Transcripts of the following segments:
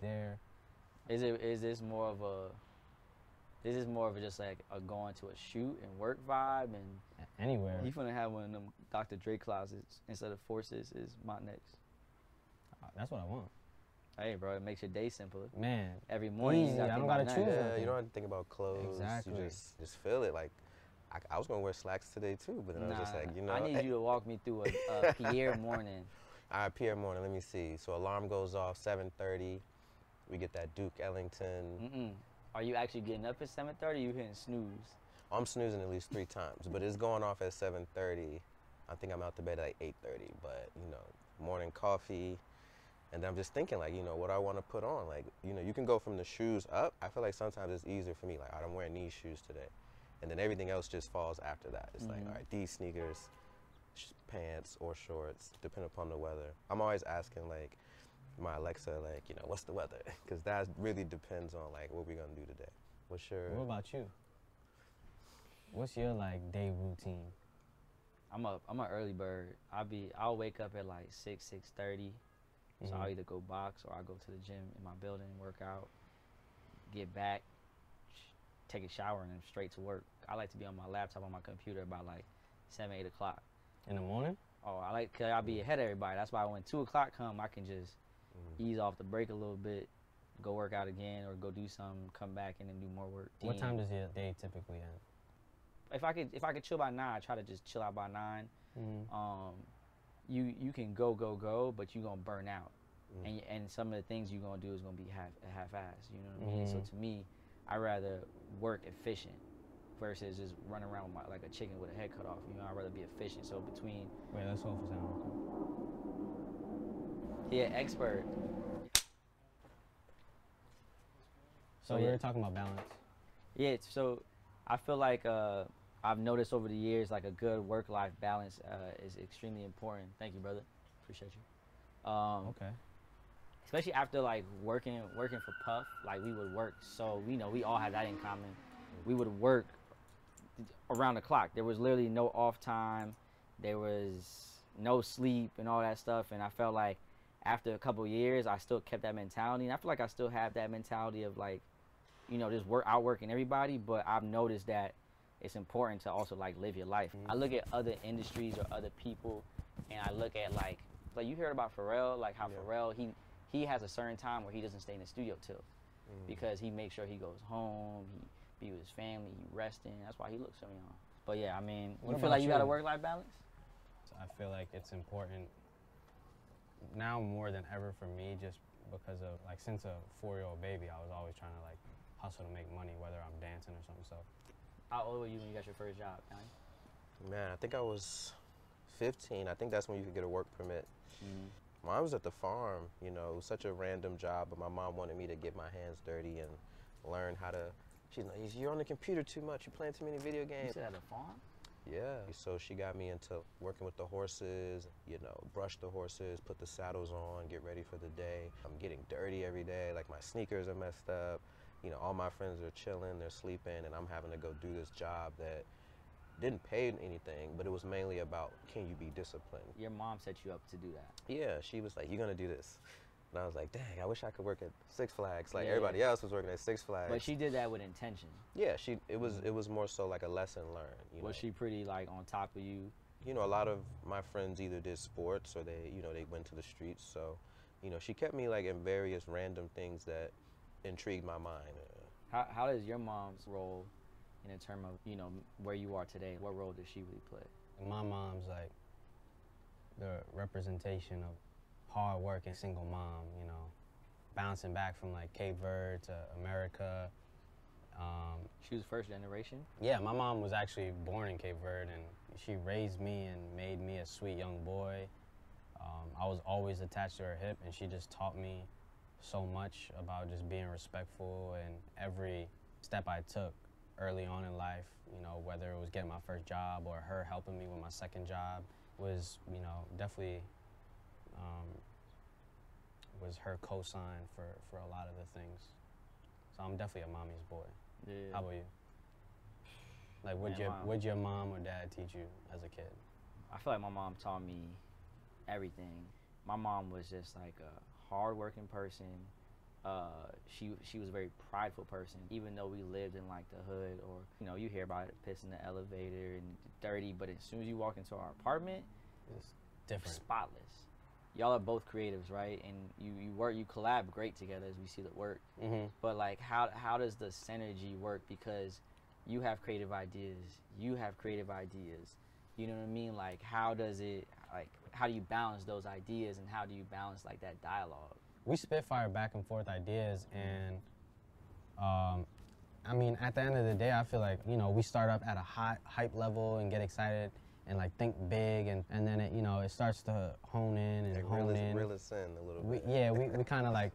there. Is this more of a just like a going to a shoot and work vibe and Anywhere. you finna have one of them Dr. Dre closets instead of forces is my next. That's what I want. Hey, bro, it makes your day simpler. Man, Every morning easy. you gotta I don't think gotta about choose. nothing. Yeah, you don't have to think about clothes. Exactly. You just feel it. Like I was gonna wear slacks today too, but then I was just like, you know. I need you to walk me through a Pierre morning. All right, Pierre morning. Let me see. So alarm goes off 7:30. We get that Duke Ellington. Are you actually getting up at 7:30? Or you hitting snooze? I'm snoozing at least 3 times, but it's going off at 7:30. I think I'm out to bed at like 8:30. But you know, morning coffee. And then I'm just thinking, like, you know, what I want to put on. Like, you know, you can go from the shoes up. I feel like sometimes it's easier for me. Like, all right, I'm wearing these shoes today. And then everything else just falls after that. It's like, all right, these sneakers, pants or shorts, depending upon the weather. I'm always asking, like, my Alexa, like, you know, what's the weather? Because that really depends on, like, what we're going to do today. What's your... What about you? What's your, like, day routine? I'm an early bird. I'll wake up at like 6:30. So I'll either go box or I'll go to the gym in my building, work out, get back, take a shower, and then straight to work. I like to be on my laptop on my computer about like 7, 8 o'clock. In the morning? Oh, cause I'll be ahead of everybody. That's why when 2 o'clock come, I can just ease off the break a little bit, go work out again, or go do something, come back and then do more work. What time does your day typically end? If I could chill by 9, I try to just chill out by 9. You can go, but you're gonna burn out. And some of the things you're gonna do is gonna be half-assed, you know what I mean? So to me, I'd rather work efficient versus just run around with like a chicken with a head cut off. You know, I'd rather be efficient. So between... Wait, let's hold for sound. Yeah, expert. So we were talking about balance. Yeah, so I feel like I've noticed over the years, like a good work-life balance is extremely important. Thank you, brother. Appreciate you. Okay. Especially after like working for Puff, like we would work. So we all have that in common. We would work around the clock. There was literally no off time. There was no sleep and all that stuff. And I felt like after a couple of years, I still kept that mentality. And I feel like I still have that mentality of like, you know, just outworking everybody. But I've noticed that it's important to also like live your life. I look at other industries or other people, and I look at like you heard about Pharrell, like how Pharrell, he has a certain time where he doesn't stay in the studio till, because he makes sure he goes home, he be with his family, he resting. That's why he looks so young. But yeah, I mean, you feel like you got a work-life balance? I feel like it's important now more than ever for me, just because of like since a 4-year-old baby, I was always trying to like hustle to make money, whether I'm dancing or something. So, how old were you when you got your first job, Johnny? Man, I think I was 15. I think that's when you could get a work permit. Mine was at the farm, you know, it was such a random job, but my mom wanted me to get my hands dirty and learn how to, she's like, you're on the computer too much, you're playing too many video games. You said at the farm? Yeah, so she got me into working with the horses, you know, brush the horses, put the saddles on, get ready for the day. I'm getting dirty every day, like my sneakers are messed up, you know, all my friends are chilling, they're sleeping, and I'm having to go do this job that didn't pay anything, but it was mainly about, can you be disciplined? Your mom set you up to do that. Yeah, she was like, you're gonna do this. And I was like, dang, I wish I could work at Six Flags. Like everybody else was working at Six Flags. But she did that with intention. Yeah, it was more so like a lesson learned. You know? Was she pretty like on top of you? You know, a lot of my friends either did sports or they went to the streets. So, you know, she kept me like in various random things that intrigued my mind. How does your mom's role in terms of, you know, where you are today, what role does she really play? My mom's like the representation of hard working single mom, you know, bouncing back from like Cape Verde to America. She was first generation? Yeah, my mom was actually born in Cape Verde, and she raised me and made me a sweet young boy. I was always attached to her hip, and she just taught me so much about just being respectful, and every step I took early on in life, you know, whether it was getting my first job or her helping me with my second job, was, you know, definitely was her cosign for a lot of the things. So I'm definitely a mommy's boy. Yeah. How about you? Like, what'd your mom or dad teach you as a kid? I feel like my mom taught me everything. My mom was just like a hard-working person. she was a very prideful person, even though we lived in like the hood, or you know, you hear about it, piss in the elevator and dirty, but as soon as you walk into our apartment, It's different. spotless. Y'all are both creatives, right? And you collab great together, as we see the work. But like, how does the synergy work? Because you have creative ideas, you have creative ideas. You know what I mean? Like, how do you balance those ideas, and how do you balance like that dialogue? We spitfire back and forth ideas, and I mean, at the end of the day, I feel like, you know, we start up at a hype level and get excited and like think big, and then it, you know, it starts to hone in and hone in. Reel us in a little bit. We kind of like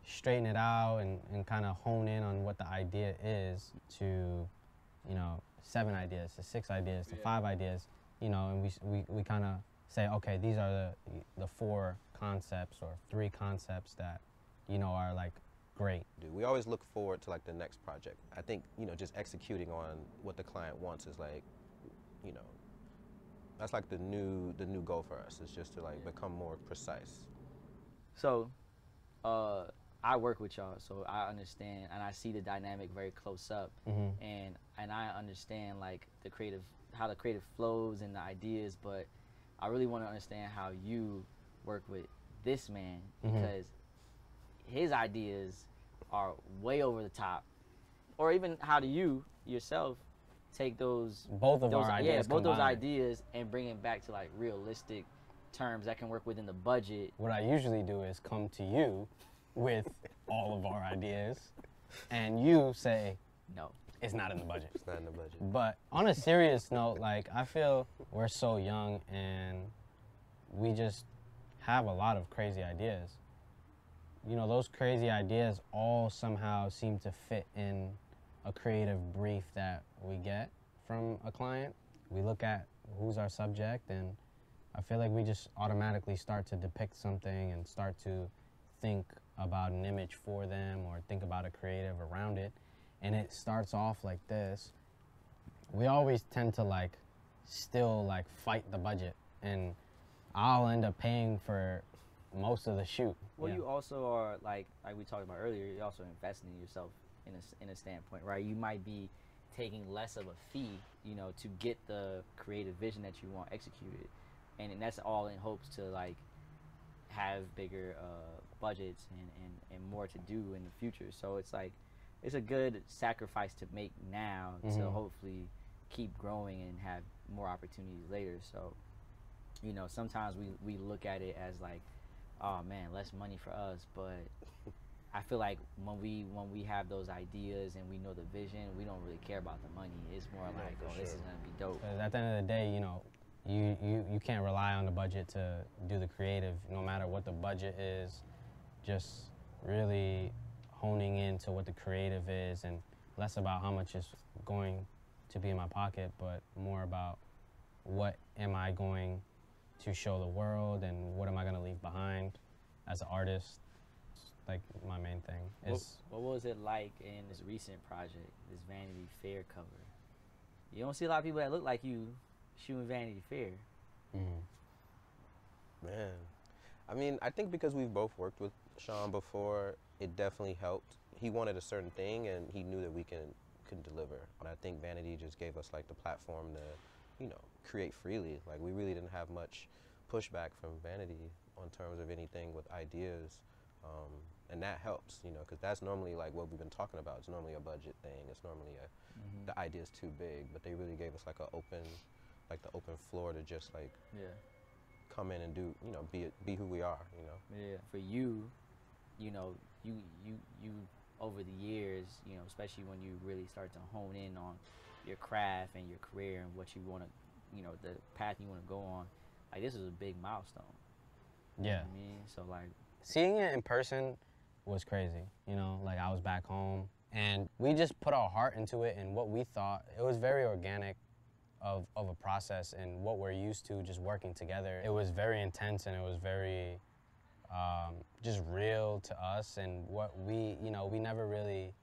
straighten it out and kind of hone in on what the idea is, to, you know, 7 ideas to 6 ideas to 5 ideas, you know, and we kind of say, okay, these are the 4 concepts or 3 concepts that, you know, are like great. Dude, we always look forward to like the next project. I think, you know, just executing on what the client wants is like, you know, that's like the new goal for us, is just to like become more precise. So, I work with y'all, so I understand and I see the dynamic very close up, and I understand like how the creative flows and the ideas, but I really want to understand how you work with this man, because his ideas are way over the top. Or even how do you yourself take those Both of our ideas both those combined. ideas and bring it back to like realistic terms that can work within the budget? What I usually do is come to you with all of our ideas, and you say, No. it's not in the budget. It's not in the budget. But on a serious note, like, I feel we're so young and we just have a lot of crazy ideas. You know, those crazy ideas all somehow seem to fit in a creative brief that we get from a client. We look at who's our subject, and I feel like we just automatically start to depict something and start to think about an image for them or think about a creative around it. And it starts off like this. We always tend to like still like fight the budget, and I'll end up paying for most of the shoot. Well, you also are like we talked about earlier, you're also investing in yourself in a standpoint, right? You might be taking less of a fee, you know, to get the creative vision that you want executed, and that's all in hopes to like have bigger budgets and more to do in the future. So it's like, it's a good sacrifice to make now to hopefully keep growing and have more opportunities later. So, you know, sometimes we look at it as like, oh man, less money for us, but I feel like when we have those ideas and we know the vision, we don't really care about the money. It's more like, oh, this is gonna be dope. 'Cause at the end of the day, you know, you can't rely on the budget to do the creative, no matter what the budget is. Just really honing into what the creative is, and less about how much is going to be in my pocket, but more about what am I going to show the world and what am I going to leave behind as an artist. It's like my main thing. What was it like in this recent project, this Vanity Fair cover? You don't see a lot of people that look like you shooting Vanity Fair. Man, I mean, I think because we've both worked with Sean before, it definitely helped. He wanted a certain thing, and he knew that we can deliver. And I think Vanity just gave us like the platform to, you know, create freely. Like, we really didn't have much pushback from Vanity on terms of anything with ideas, and that helps, you know, because that's normally like what we've been talking about. It's normally a budget thing. It's normally the idea's too big, but they really gave us like the open floor to just like come in and do, you know, be who we are, you know. Yeah. For you, you know, you over the years, you know, especially when you really start to hone in on your craft and your career and what you want to, you know, the path you want to go on, like, this is a big milestone. Yeah. You know what I mean? So like, seeing it in person was crazy, you know, like I was back home and we just put our heart into it, and what we thought, it was very organic of a process, and what we're used to just working together. It was very intense, and it was very just real to us, and what we, you know, we never really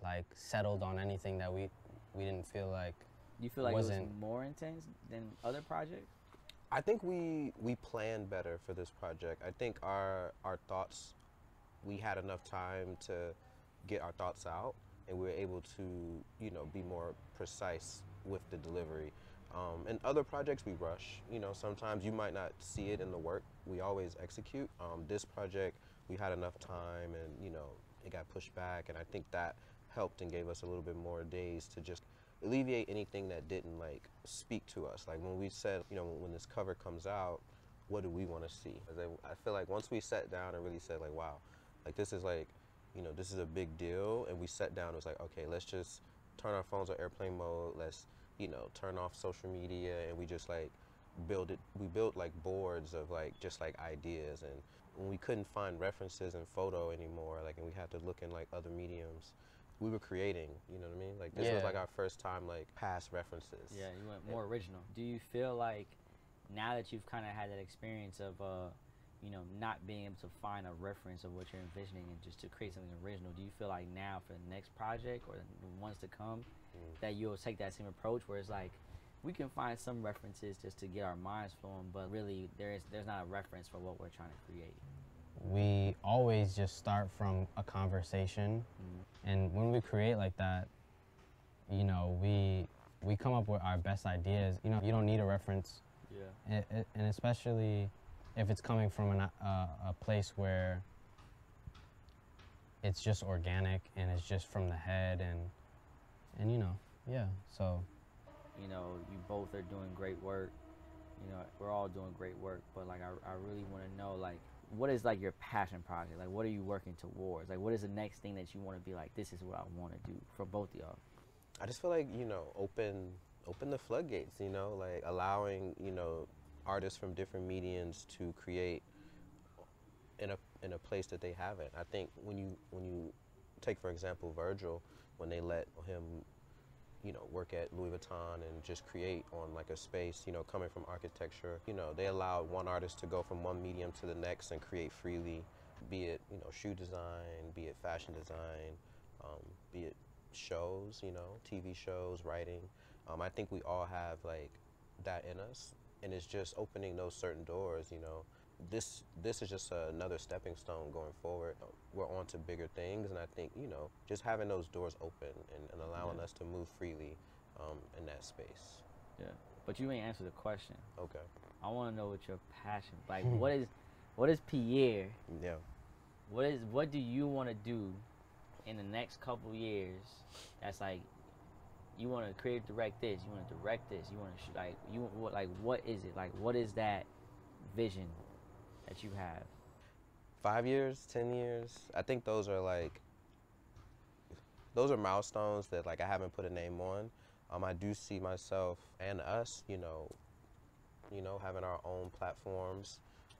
like settled on anything that we didn't feel like. you feel like it was wasn't more intense than other projects? I think we planned better for this project. I think our thoughts we had enough time to get our thoughts out, and we were able to, you know, be more precise with the delivery. In other projects, we rush. You know, sometimes you might not see it in the work. We always execute. This project, we had enough time, and you know, it got pushed back, and I think that helped and gave us a little bit more days to just alleviate anything that didn't like speak to us. Like when we said, you know, when this cover comes out, what do we want to see? I feel like once we sat down and really said like, wow, like this is like, you know, this is a big deal, and we sat down, it was like, okay, let's just turn our phones on airplane mode, let's, you know, turn off social media, and we just like we built like boards of like just like ideas. And when we couldn't find references in photo anymore, like, and we had to look in like other mediums, we were creating, you know what I mean? Like this was like our first time like past references. Yeah, you went more original. Do you feel like now that you've kind of had that experience of you know, not being able to find a reference of what you're envisioning and just to create something original, do you feel like now for the next project or the ones to come that you'll take that same approach where it's like we can find some references just to get our minds flowing, but really there's not a reference for what we're trying to create? We always just start from a conversation, and when we create like that, you know, we come up with our best ideas. You know, you don't need a reference. Yeah. And especially if it's coming from a place where it's just organic and it's just from the head, and you know, yeah, so. You know, you both are doing great work. You know, we're all doing great work, but like I really want to know, like, what is like your passion project? Like, what are you working towards? Like, what is the next thing that you want to be like, this is what I want to do for both of y'all? I just feel like, you know, open the floodgates, you know, like allowing, you know, artists from different mediums to create in a place that they haven't. I think when you take, for example, Virgil, when they let him, you know, work at Louis Vuitton and just create on like a space, you know, coming from architecture, you know, they allowed one artist to go from one medium to the next and create freely, be it, you know, shoe design, be it fashion design, be it shows, you know, TV shows, writing. I think we all have like that in us, and it's just opening those certain doors, you know. This is just another stepping stone going forward. We're on to bigger things, and I think, you know, just having those doors open and allowing us to move freely in that space. Yeah, but you ain't answered the question. Okay. I want to know what your passion, like, what is Pierre? Yeah. What do you want to do in the next couple years? That's like, you want to create, direct this. You want to direct this. You want to what is it? Like, what is that vision that you have? 5 years, 10 years. I think those are milestones that like I haven't put a name on. I do see myself and us, you know, having our own platforms,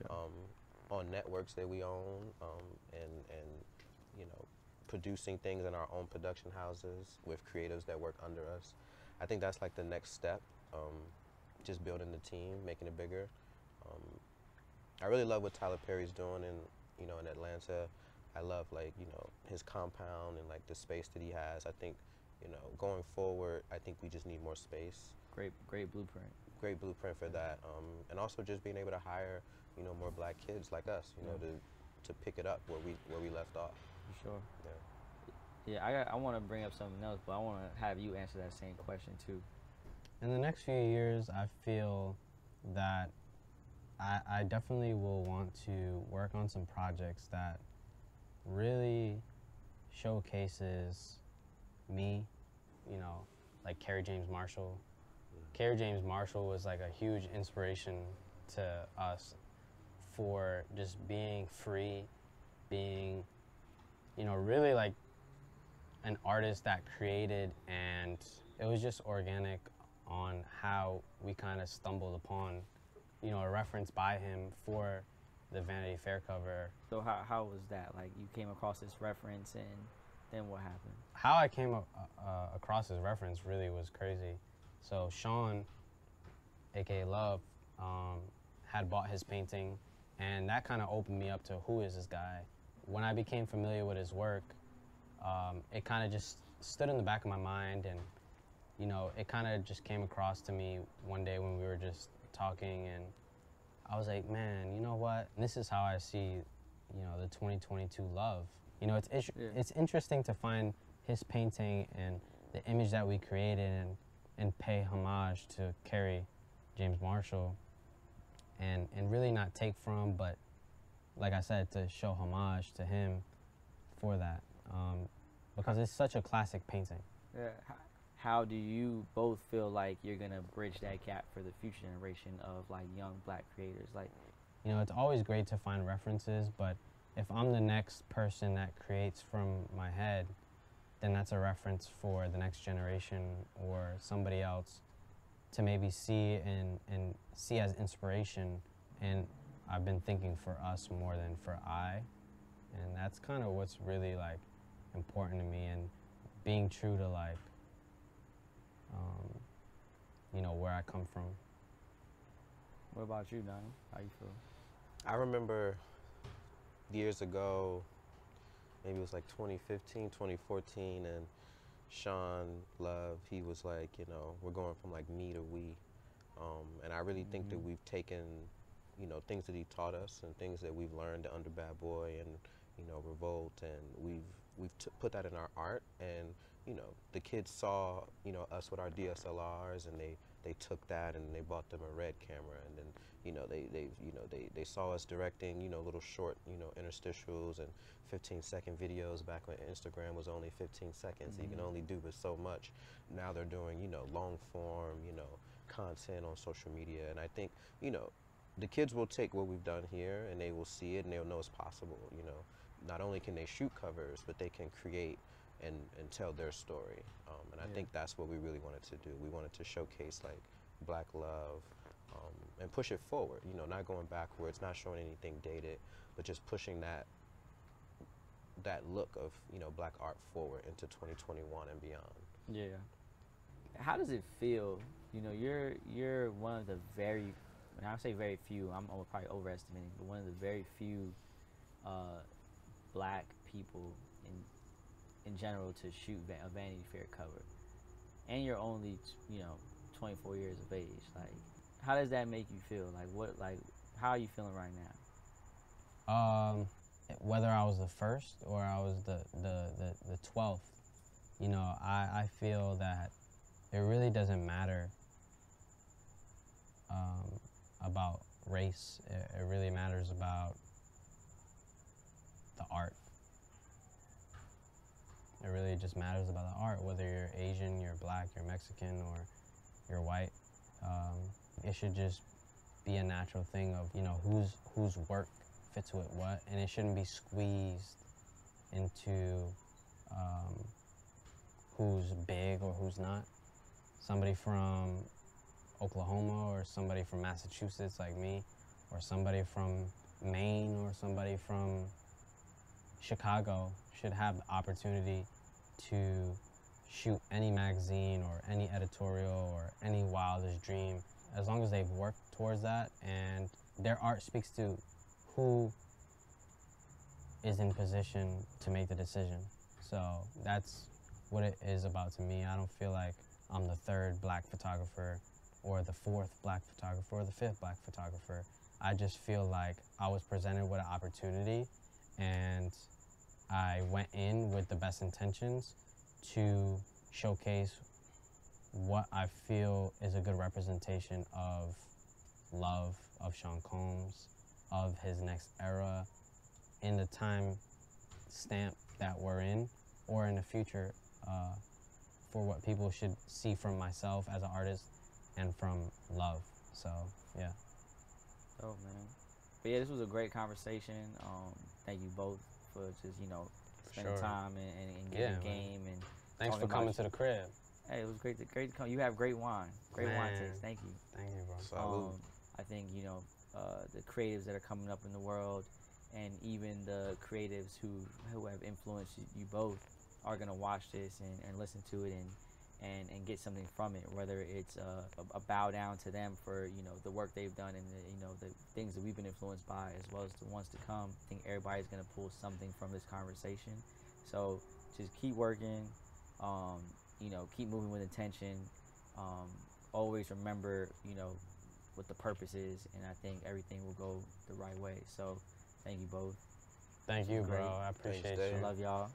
on networks that we own, and you know, producing things in our own production houses with creatives that work under us. I think that's like the next step. Just building the team, making it bigger. I really love what Tyler Perry's doing in Atlanta. I love, like, you know, his compound and like the space that he has. I think, you know, going forward, I think we just need more space. Great blueprint. Great blueprint for that. And also just being able to hire, you know, more black kids like us, you know, to pick it up where we left off. For sure. Yeah. Yeah, I want to bring up something else, but I want to have you answer that same question too. In the next few years, I feel that I definitely will want to work on some projects that really showcases me, you know, like Kerry James Marshall. Kerry James Marshall was like a huge inspiration to us for just being free, being, you know, really like an artist that created, and it was just organic on how we kind of stumbled upon, you know, a reference by him for the Vanity Fair cover. So how was that? Like, you came across this reference, and then what happened? How I came across his reference really was crazy. So Sean, aka Love, had bought his painting, and that kind of opened me up to who is this guy. When I became familiar with his work, it kind of just stood in the back of my mind, and you know, it kind of just came across to me one day when we were just talking, and I was like, man, you know what? This is how I see you know, the 2022 love. You know, Yeah. it's interesting to find his painting and the image that we created and pay homage to Kerry James Marshall and really not take from, but like I said, to show homage to him for that, because it's such a classic painting. Yeah. How do you both feel like you're gonna bridge that gap for the future generation of like young Black creators? Like, You know, it's always great to find references, but if I'm the next person that creates from my head, then that's a reference for the next generation or somebody else to maybe see and see as inspiration. And I've been thinking for us more than for I. And that's kind of what's really like important to me, and being true to like, you know, where I come from. what about you, Donnie? How you feel? I remember years ago, maybe it was like 2015, 2014, and Sean Love, he was like, you know, we're going from like me to we. And I really think that we've taken, you know, things that he taught us and things that we've learned under Bad Boy and, you know, Revolt, and we've put that in our art. And, you know, the kids saw, you know, us with our DSLRs, and they took that and they bought them a Red camera, and then, you know, they saw us directing, you know, little short, you know, interstitials and 15-second videos back when Instagram was only 15 seconds. So you can only do but so much. Now they're doing, you know, long form, you know, content on social media. And I think, you know, the kids will take what we've done here and they will see it and they'll know it's possible. You know, not only can they shoot covers, but they can create and tell their story. And I think that's what we really wanted to do. We wanted to showcase like Black love, and push it forward, you know, not going backwards, not showing anything dated, but just pushing that look of, you know, Black art forward into 2021 and beyond. Yeah. How does it feel? You know, you're one of the very, when I say very few, I'm probably overestimating, but one of the very few Black people in general to shoot a Vanity Fair cover, and you're only, you know, 24 years of age. Like, how does that make you feel? Like, how are you feeling right now? Whether I was the first or I was the 12th, you know, I feel that it really doesn't matter about race. It really matters about the art. It really just matters about the art, whether you're Asian, you're Black, you're Mexican, or you're white. It should just be a natural thing of, you know, whose work fits with what, and it shouldn't be squeezed into who's big or who's not. Somebody from Oklahoma or somebody from Massachusetts like me, or somebody from Maine or somebody from Chicago should have the opportunity to shoot any magazine or any editorial or any wildest dream, as long as they've worked towards that and their art speaks to who is in position to make the decision. So that's what it is about to me. I don't feel like I'm the third Black photographer or the fourth Black photographer or the fifth Black photographer. I just feel like I was presented with an opportunity and I went in with the best intentions to showcase what I feel is a good representation of love, of Sean Combs, of his next era, in the time stamp that we're in, or in the future, for what people should see from myself as an artist and from love. So, yeah. Oh, man. But yeah, this was a great conversation. Thank you both for just, you know, spending time and getting the game. And thanks for coming to the crib. Hey, it was great to come. You have great wine. Great wine taste. Thank you. Thank you, bro. Salud. I think, you know, the creatives that are coming up in the world, and even the creatives who have influenced you both, are gonna watch this and listen to it and get something from it. Whether it's a bow down to them for, you know, the work they've done and the, you know, the things that we've been influenced by, as well as the ones to come. I think everybody's gonna pull something from this conversation. So just keep working. You know, keep moving with intention. Always remember, you know, what the purpose is, and I think everything will go the right way. So thank you both. Thank you, bro. Great. I appreciate Dave. you. Love y'all.